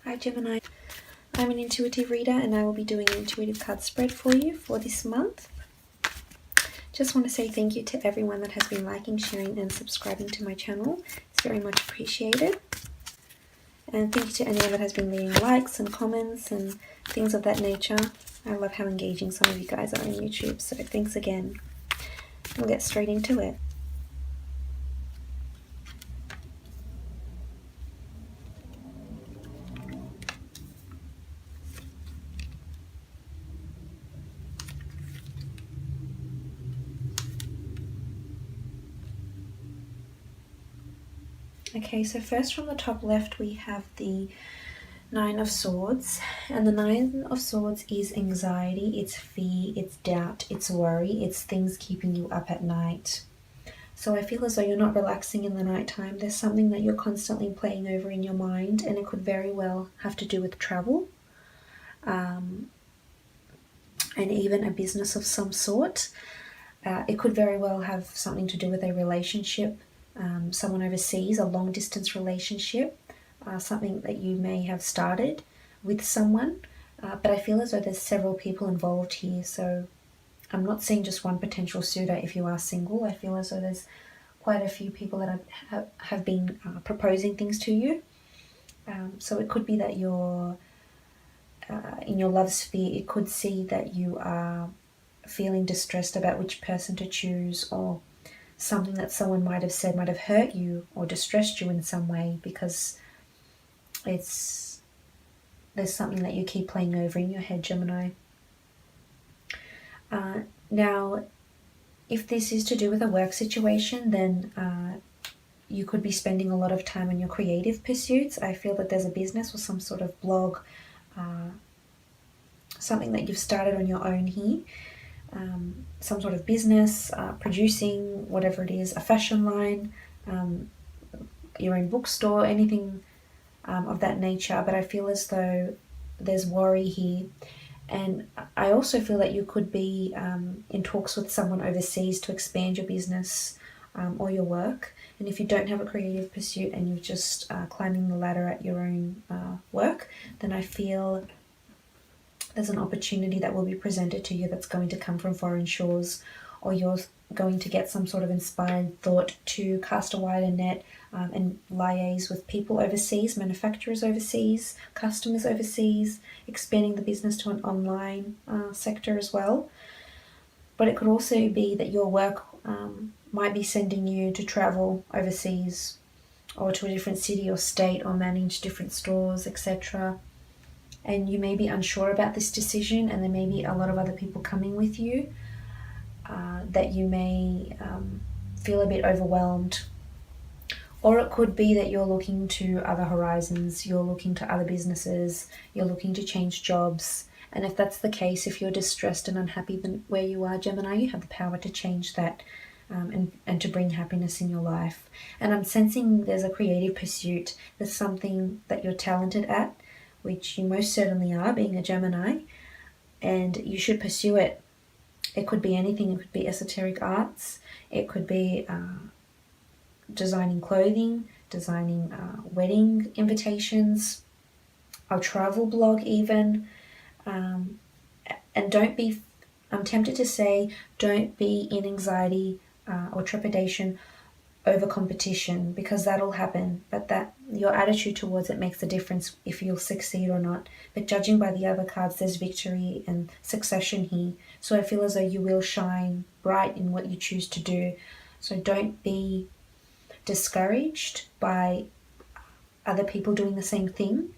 Hi Gemini, I'm an intuitive reader and I will be doing an intuitive card spread for you for this month. Just want to say thank you to everyone that has been liking, sharing and subscribing to my channel. It's very much appreciated. And thank you to anyone that has been leaving likes and comments and things of that nature. I love how engaging some of you guys are on YouTube, so thanks again. We'll get straight into it. Okay, so first from the top left we have the Nine of Swords, and the Nine of Swords is anxiety, it's fear, it's doubt, it's worry, it's things keeping you up at night. So I feel as though you're not relaxing in the nighttime. There's something that you're constantly playing over in your mind, and it could very well have to do with travel, and even a business of some sort. It could very well have something to do with a relationship, someone overseas, a long distance relationship, something that you may have started with someone, but I feel as though there's several people involved here. So I'm not seeing just one potential suitor if you are single. I feel as though there's quite a few people that have been proposing things to you. So it could be that you're in your love sphere, it could see that you are feeling distressed about which person to choose, or something that someone might have said might have hurt you or distressed you in some way, because there's something that you keep playing over in your head, Gemini. Now, if this is to do with a work situation, then you could be spending a lot of time on your creative pursuits. I feel that there's a business or some sort of blog, something that you've started on your own here. Some sort of business, producing, whatever it is, a fashion line, your own bookstore, anything of that nature. But I feel as though there's worry here. And I also feel that you could be in talks with someone overseas to expand your business or your work. And if you don't have a creative pursuit and you're just climbing the ladder at your own work, then I feel there's an opportunity that will be presented to you that's going to come from foreign shores, or you're going to get some sort of inspired thought to cast a wider net and liaise with people overseas, manufacturers overseas, customers overseas, expanding the business to an online sector as well. But it could also be that your work might be sending you to travel overseas, or to a different city or state, or manage different stores, etc. And you may be unsure about this decision, and there may be a lot of other people coming with you, that you may feel a bit overwhelmed. Or it could be that you're looking to other horizons, you're looking to other businesses, you're looking to change jobs. And if that's the case, if you're distressed and unhappy where you are, Gemini, you have the power to change that and to bring happiness in your life. And I'm sensing there's a creative pursuit, there's something that you're talented at, which you most certainly are, being a Gemini, and you should pursue it. It could be anything. It could be esoteric arts, it could be designing clothing, designing wedding invitations, a travel blog even. And don't be, I'm tempted to say, don't be in anxiety or trepidation over competition, because that'll happen, but that your attitude towards it makes a difference if you'll succeed or not. But judging by the other cards, there's victory and succession here, so I feel as though you will shine bright in what you choose to do. So don't be discouraged by other people doing the same thing,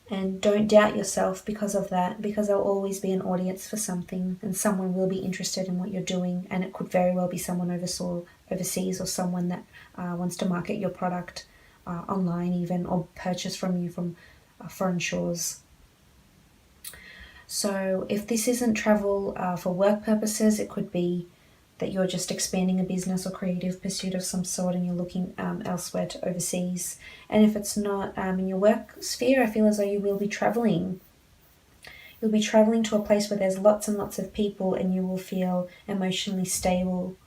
and don't doubt yourself because of that, because there'll always be an audience for something, and someone will be interested in what you're doing, and it could very well be someone overseas, or someone that wants to market your product online even, or purchase from you from foreign shores. So if this isn't travel for work purposes, it could be that you're just expanding a business or creative pursuit of some sort, and you're looking elsewhere to overseas. And if it's not in your work sphere, I feel as though you will be traveling. You'll be traveling to a place where there's lots and lots of people, and you will feel emotionally stable.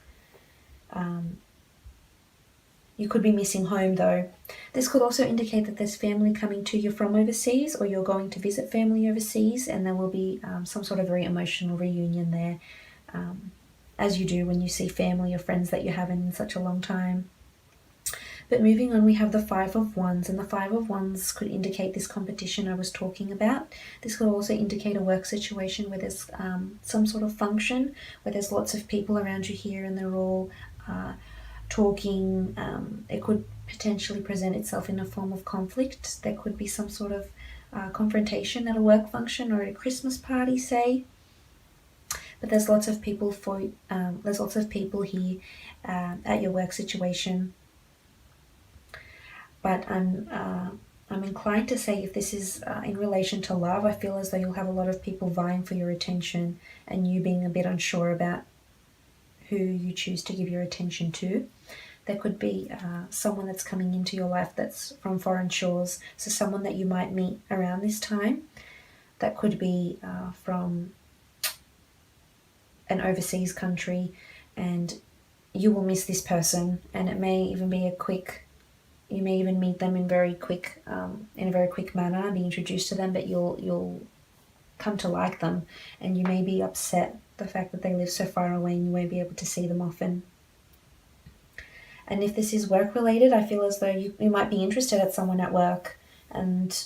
You could be missing home though. This could also indicate that there's family coming to you from overseas, or you're going to visit family overseas, and there will be some sort of very emotional reunion there, as you do when you see family or friends that you haven't in such a long time. But moving on, we have the Five of Wands, and the Five of Wands could indicate this competition I was talking about. This could also indicate a work situation where there's some sort of function, where there's lots of people around you here and they're all talking. It could potentially present itself in a form of conflict. There could be some sort of confrontation at a work function or at a Christmas party, say. But there's lots of people here at your work situation. But I'm inclined to say if this is in relation to love, I feel as though you'll have a lot of people vying for your attention and you being a bit unsure about who you choose to give your attention to. There could be someone that's coming into your life that's from foreign shores, so someone that you might meet around this time. That could be from an overseas country, and you will miss this person, and it may even be you may even meet them in a very quick manner, be introduced to them, but you'll come to like them, and you may be upset the fact that they live so far away and you won't be able to see them often. And if this is work related, I feel as though you might be interested at someone at work, and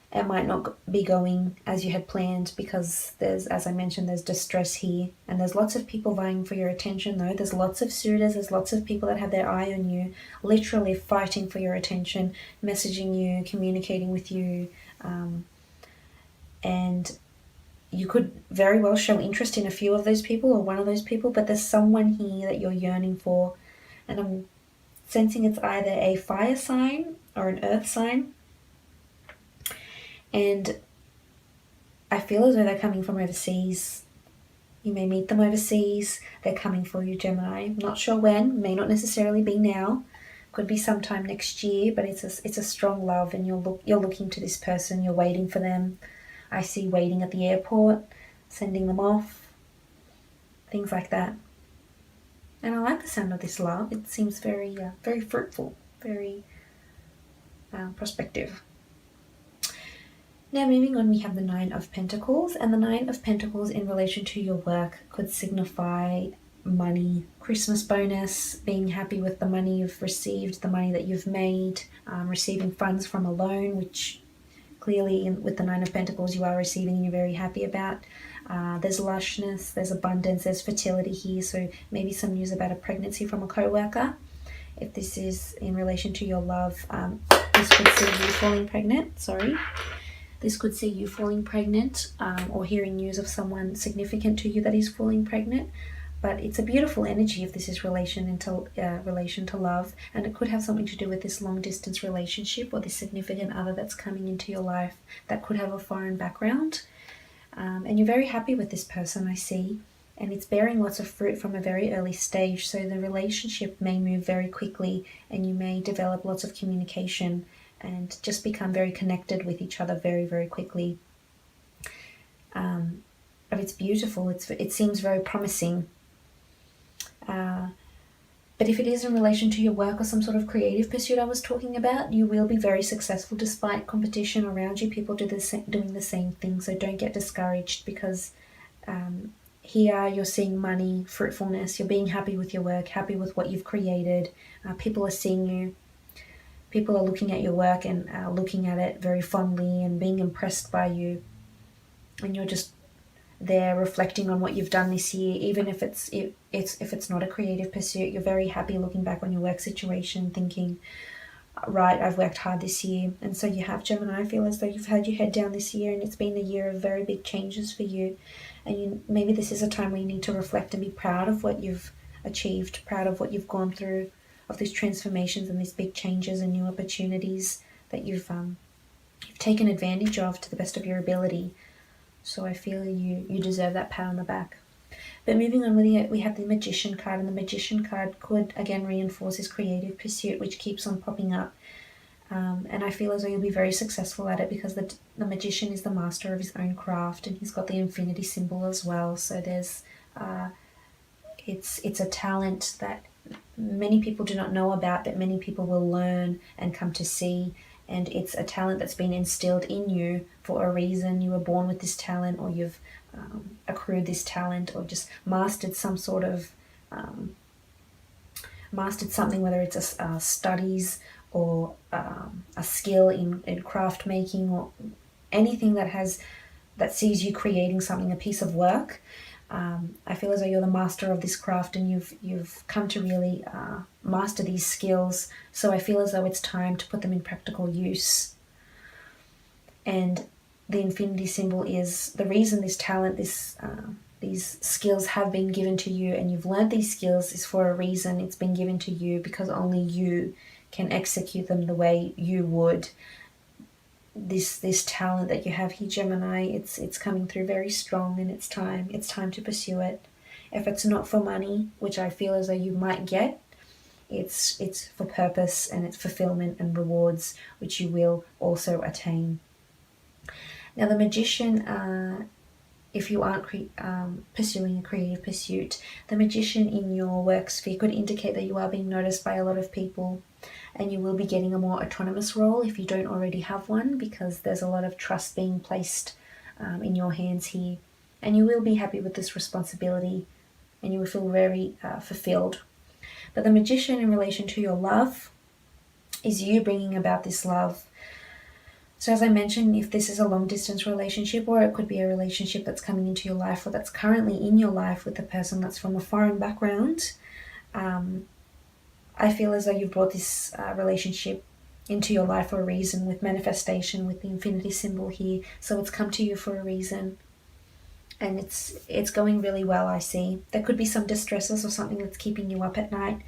it might not be going as you had planned because as I mentioned, there's distress here, and there's lots of people vying for your attention though. There's lots of suitors, there's lots of people that have their eye on you, literally fighting for your attention, messaging you, communicating with you, and you could very well show interest in a few of those people or one of those people, but there's someone here that you're yearning for, and I'm sensing it's either a fire sign or an earth sign. And I feel as though they're coming from overseas. You may meet them overseas. They're coming for you, Gemini. I'm not sure when. May not necessarily be now. Could be sometime next year. But it's a strong love, and you're looking to this person. You're waiting for them. I see waiting at the airport, sending them off, things like that. And I like the sound of this love. It seems very very fruitful, very prospective. Now moving on, we have the Nine of Pentacles, and the Nine of Pentacles in relation to your work could signify money, Christmas bonus, being happy with the money you've received, the money that you've made, receiving funds from a loan, which clearly with the Nine of Pentacles you are receiving and you're very happy about. There's lushness, there's abundance, there's fertility here, so maybe some news about a pregnancy from a co-worker. If this is in relation to your love, this could see you falling pregnant, This could see you falling pregnant, or hearing news of someone significant to you that is falling pregnant. But it's a beautiful energy if this is relation to love, and it could have something to do with this long distance relationship or this significant other that's coming into your life that could have a foreign background. And you're very happy with this person, I see, and it's bearing lots of fruit from a very early stage, so the relationship may move very quickly and you may develop lots of communication and just become very connected with each other very, very quickly. But it's beautiful. It seems very promising. But if it is in relation to your work or some sort of creative pursuit I was talking about, you will be very successful despite competition around you, people doing the same thing. So don't get discouraged, because here you're seeing money, fruitfulness, you're being happy with your work, happy with what you've created. People are seeing you. People are looking at your work and looking at it very fondly and being impressed by you. And you're just there reflecting on what you've done this year, even if it's not a creative pursuit. You're very happy looking back on your work situation, thinking, right, I've worked hard this year. And so you have, Gemini, I feel as though you've had your head down this year, and it's been a year of very big changes for you. And maybe this is a time where you need to reflect and be proud of what you've achieved, proud of what you've gone through, of these transformations and these big changes and new opportunities that you've taken advantage of to the best of your ability. So I feel you deserve that pat on the back. But moving on, we have the Magician card, and the Magician card could again reinforce his creative pursuit, which keeps on popping up. And I feel as though you'll be very successful at it, because the Magician is the master of his own craft, and he's got the infinity symbol as well. So there's it's a talent that many people do not know about, but many people will learn and come to see. And it's a talent that's been instilled in you for a reason. You were born with this talent, or you've accrued this talent, or just mastered some sort of mastered something, whether it's studies or a skill in craft making, or anything that sees you creating something, a piece of work. I feel as though you're the master of this craft, and you've come to really master these skills. So I feel as though it's time to put them in practical use. And the infinity symbol is the reason this talent, these skills have been given to you, and you've learned these skills is for a reason. It's been given to you because only you can execute them the way you would. This talent that you have here, Gemini, it's coming through very strong, and it's time to pursue it. If it's not for money, which I feel as though you might get, it's for purpose, and it's fulfillment and rewards, which you will also attain. Now the Magician, if you aren't pursuing a creative pursuit, the Magician in your work sphere could indicate that you are being noticed by a lot of people, and you will be getting a more autonomous role if you don't already have one, because there's a lot of trust being placed in your hands here, and you will be happy with this responsibility, and you will feel very fulfilled. But the Magician in relation to your love is you bringing about this love. So as I mentioned, if this is a long distance relationship, or it could be a relationship that's coming into your life, or that's currently in your life with a person that's from a foreign background, I feel as though you've brought this relationship into your life for a reason, with manifestation, with the infinity symbol here. So it's come to you for a reason, and it's going really well. I see there could be some distresses or something that's keeping you up at night,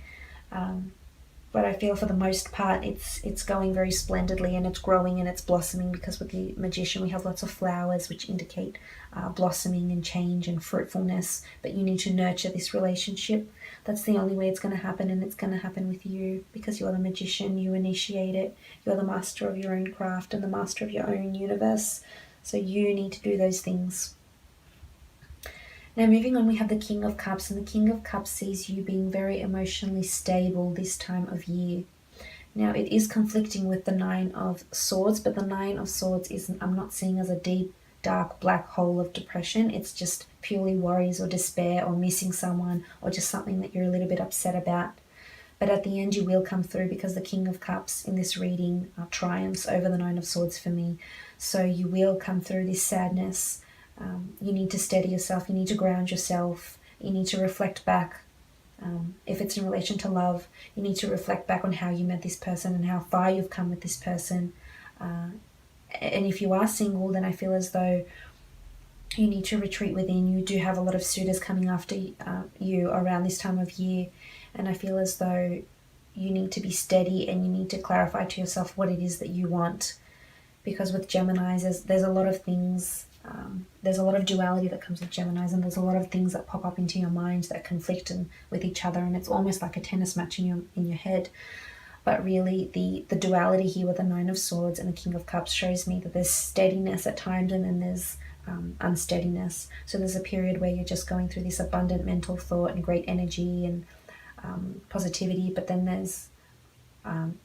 but I feel for the most part it's going very splendidly, and it's growing and it's blossoming, because with the Magician we have lots of flowers which indicate blossoming and change and fruitfulness. But you need to nurture this relationship. That's the only way it's going to happen, and it's going to happen with you, because you're the Magician. You initiate it. You're the master of your own craft and the master of your own universe. So you need to do those things. Now moving on, we have the King of Cups, and the King of Cups sees you being very emotionally stable this time of year. Now it is conflicting with the Nine of Swords, but the Nine of Swords I'm not seeing as a deep, dark, black hole of depression. It's just purely worries or despair or missing someone, or just something that you're a little bit upset about. But at the end you will come through, because the King of Cups in this reading triumphs over the Nine of Swords for me. So you will come through this sadness. You need to steady yourself. You need to ground yourself. You need to reflect back. If it's in relation to love, you need to reflect back on how you met this person and how far you've come with this person. And if you are single, then I feel as though you need to retreat within. You do have a lot of suitors coming after you around this time of year, and I feel as though you need to be steady, and you need to clarify to yourself what it is that you want. Because with Geminis, there's a lot of things. There's a lot of duality that comes with Geminis, and there's a lot of things that pop up into your mind that conflict with each other, and it's almost like a tennis match in your head. But really, the duality here with the Nine of Swords and the King of Cups shows me that there's steadiness at times, and then there's unsteadiness. So there's a period where you're just going through this abundant mental thought and great energy and positivity, but then there's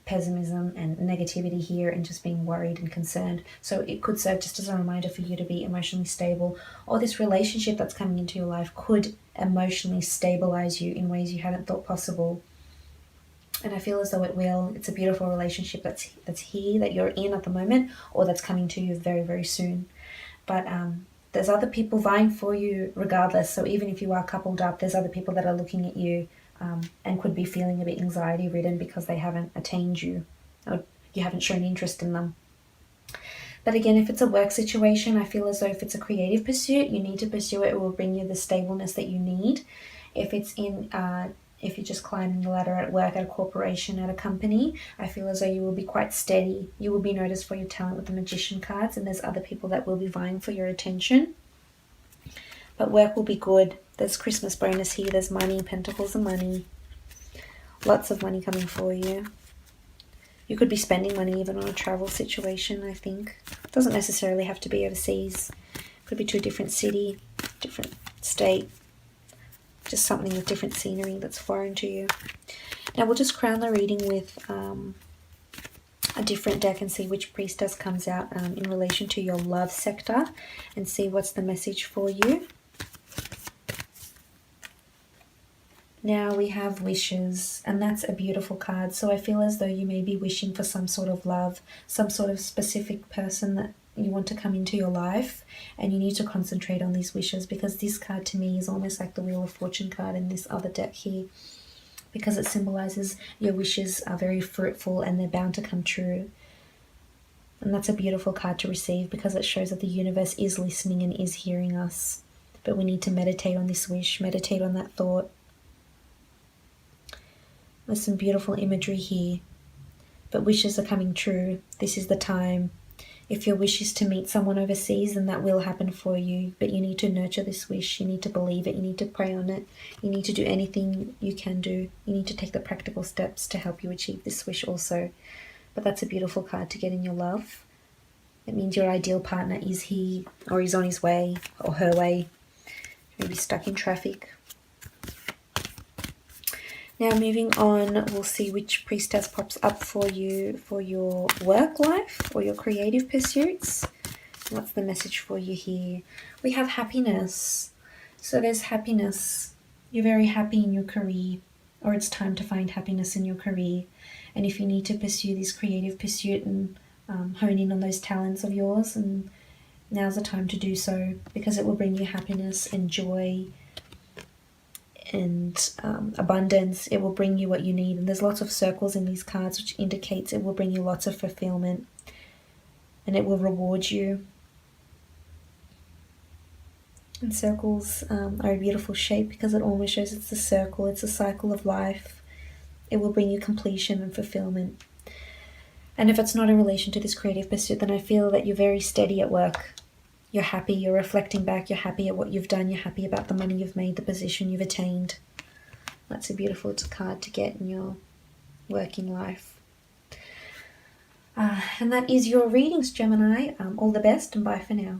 pessimism and negativity here, and just being worried and concerned. So it could serve just as a reminder for you to be emotionally stable, or this relationship that's coming into your life could emotionally stabilize you in ways you hadn't thought possible. And I feel as though it will. It's a beautiful relationship that's here, that you're in at the moment, or that's coming to you very, very soon. But there's other people vying for you regardless. So even if you are coupled up, there's other people that are looking at you and could be feeling a bit anxiety-ridden because they haven't attained you, or you haven't shown interest in them. But again, if it's a work situation, I feel as though if it's a creative pursuit, you need to pursue it. It will bring you the stableness that you need. If it's if you're just climbing the ladder at work, at a corporation, at a company, I feel as though you will be quite steady. You will be noticed for your talent with the Magician cards, and there's other people that will be vying for your attention. But work will be good. There's Christmas bonus here. There's money, pentacles and money. Lots of money coming for you. You could be spending money even on a travel situation, I think. It doesn't necessarily have to be overseas. It could be to a different city, different state. just something with different scenery that's foreign to you. Now we'll just crown the reading with a different deck and see which priestess comes out in relation to your love sector, and see what's the message for you. Now we have wishes, and that's a beautiful card. So I feel as though you may be wishing for some sort of love, some sort of specific person that you want to come into your life, and you need to concentrate on these wishes, because this card to me is almost like the Wheel of Fortune card in this other deck here, because it symbolizes your wishes are very fruitful and they're bound to come true. And that's a beautiful card to receive, because it shows that the universe is listening and is hearing us. But we need to meditate on this wish, meditate on that thought. There's some beautiful imagery here, but wishes are coming true. This is the time. If your wish is to meet someone overseas, then that will happen for you, but you need to nurture this wish. You need to believe it. You need to pray on it. You need to do anything you can do. You need to take the practical steps to help you achieve this wish also. But that's a beautiful card to get in your love. It means your ideal partner is here, or he's on his way, or her way. Maybe stuck in traffic. Now moving on, we'll see which priestess pops up for you for your work life or your creative pursuits. What's the message for you here? We have happiness. So there's happiness. You're very happy in your career, or it's time to find happiness in your career. And if you need to pursue this creative pursuit and hone in on those talents of yours, and now's the time to do so, because it will bring you happiness and joy and abundance. It will bring you what you need, and there's lots of circles in these cards, which indicates it will bring you lots of fulfillment, and it will reward you. And circles are a beautiful shape, because it almost shows it's a circle, it's a cycle of life. It will bring you completion and fulfillment. And if it's not in relation to this creative pursuit, then I feel that you're very steady at work. You're happy, you're reflecting back, you're happy at what you've done, you're happy about the money you've made, the position you've attained. That's a beautiful card to get in your working life. And that is your readings, Gemini. All the best, and bye for now.